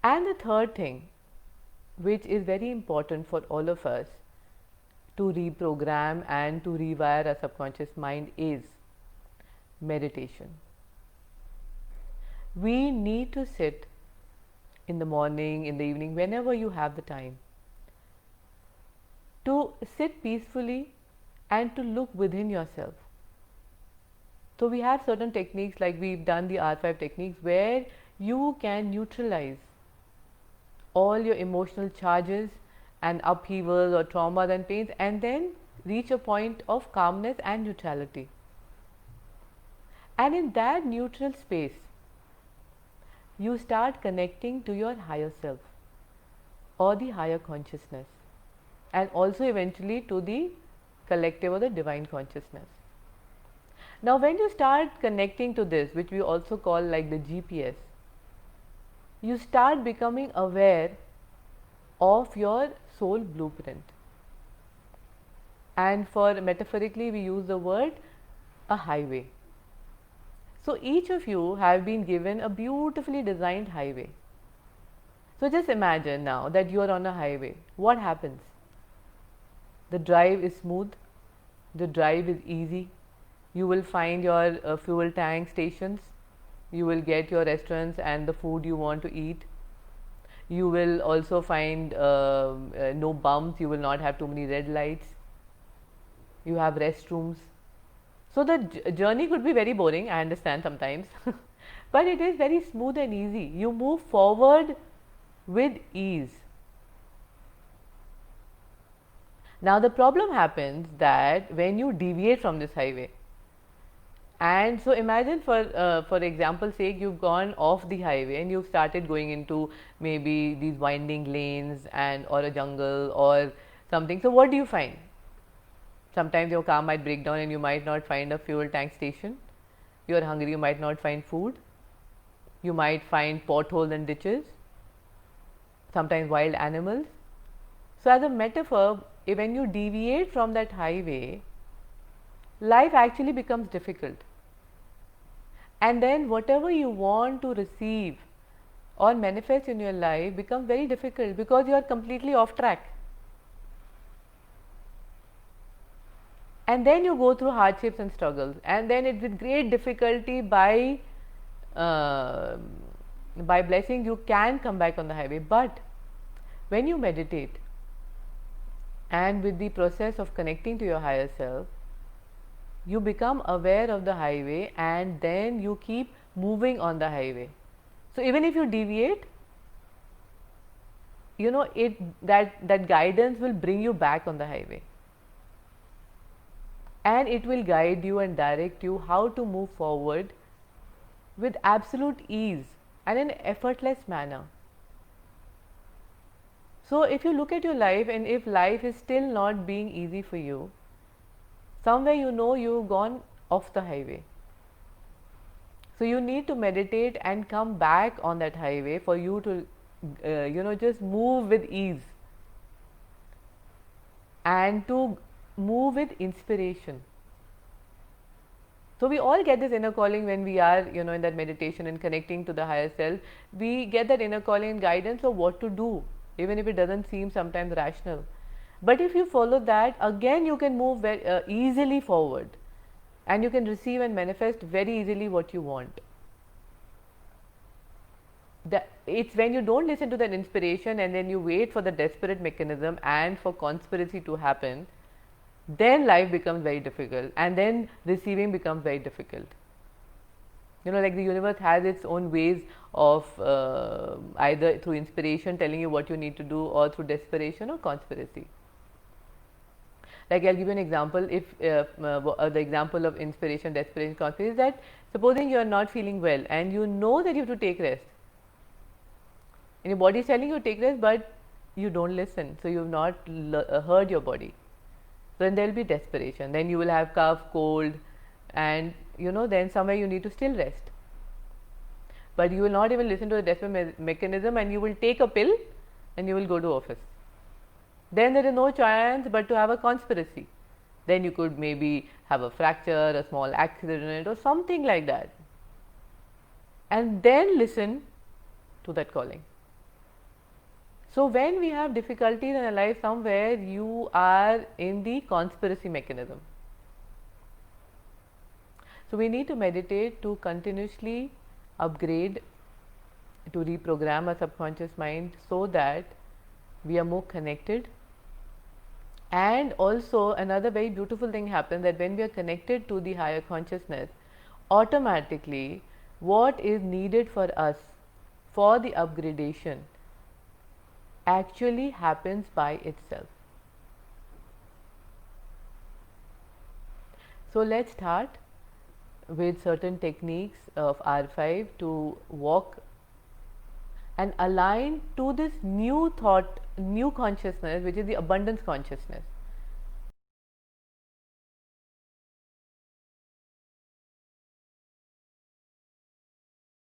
And the third thing, which is very important for all of us to reprogram and to rewire our subconscious mind, is meditation. We need to sit in the morning, in the evening, whenever you have the time, to sit peacefully and to look within yourself. So we have certain techniques, like we've done the R5 techniques, where you can neutralize all your emotional charges and upheavals or traumas and pains, and then reach a point of calmness and neutrality. And in that neutral space, you start connecting to your higher self or the higher consciousness, and also eventually to the collective or the divine consciousness. Now, when you start connecting to this, which we also call like the GPS, you start becoming aware of your soul blueprint. And for metaphorically, we use the word a highway. So each of you have been given a beautifully designed highway. So just imagine now that you are on a highway. What happens? The drive is smooth, the drive is easy. You will find your fuel tank stations, you will get your restaurants and the food you want to eat. You will also find no bumps, you will not have too many red lights. You have restrooms. So the journey could be very boring, I understand sometimes, but it is very smooth and easy. You move forward with ease. Now the problem happens that when you deviate from this highway, and so imagine for example's sake, you've gone off the highway and you've started going into maybe these winding lanes and or a jungle or something. So what do you find? Sometimes your car might break down and you might not find a fuel tank station. You are hungry, you might not find food. You might find potholes and ditches. Sometimes wild animals. So as a metaphor, when you deviate from that highway, life actually becomes difficult. And then whatever you want to receive or manifest in your life becomes very difficult because you are completely off track. And then you go through hardships and struggles, and then it's with great difficulty by blessing you can come back on the highway. But when you meditate and with the process of connecting to your higher self, you become aware of the highway and then you keep moving on the highway. So even if you deviate, you know that guidance will bring you back on the highway, and it will guide you and direct you how to move forward with absolute ease and an effortless manner. So if you look at your life, and if life is still not being easy for you, somewhere you know you've gone off the highway. So you need to meditate and come back on that highway for you to just move with ease and to move with inspiration. So we all get this inner calling when we are in that meditation and connecting to the higher self. We get that inner calling and guidance of what to do, even if it doesn't seem sometimes rational. But if you follow that, again you can move very easily forward, and you can receive and manifest very easily what you want. It's when you don't listen to that inspiration and then you wait for the desperate mechanism and for conspiracy to happen, then life becomes very difficult, and then receiving becomes very difficult. Like the universe has its own ways of either through inspiration telling you what you need to do, or through desperation or conspiracy. Like I'll give you an example. If the example of inspiration, desperation, conspiracy is that supposing you are not feeling well and you know that you have to take rest, and your body is telling you to take rest, but you don't listen, so you have not heard your body. So then there will be desperation. Then you will have cough, cold, and then somewhere you need to still rest. But you will not even listen to the desperate mechanism, and you will take a pill and you will go to office. Then there is no chance but to have a conspiracy. Then you could maybe have a fracture, a small accident or something like that. And then listen to that calling. So when we have difficulties in our life, somewhere you are in the conspiracy mechanism. So we need to meditate to continuously upgrade, to reprogram our subconscious mind so that we are more connected. And also another very beautiful thing happens, that when we are connected to the higher consciousness, automatically what is needed for us for the upgradation actually happens by itself. So let's start with certain techniques of R5 to walk and align to this new thought, new consciousness, which is the abundance consciousness.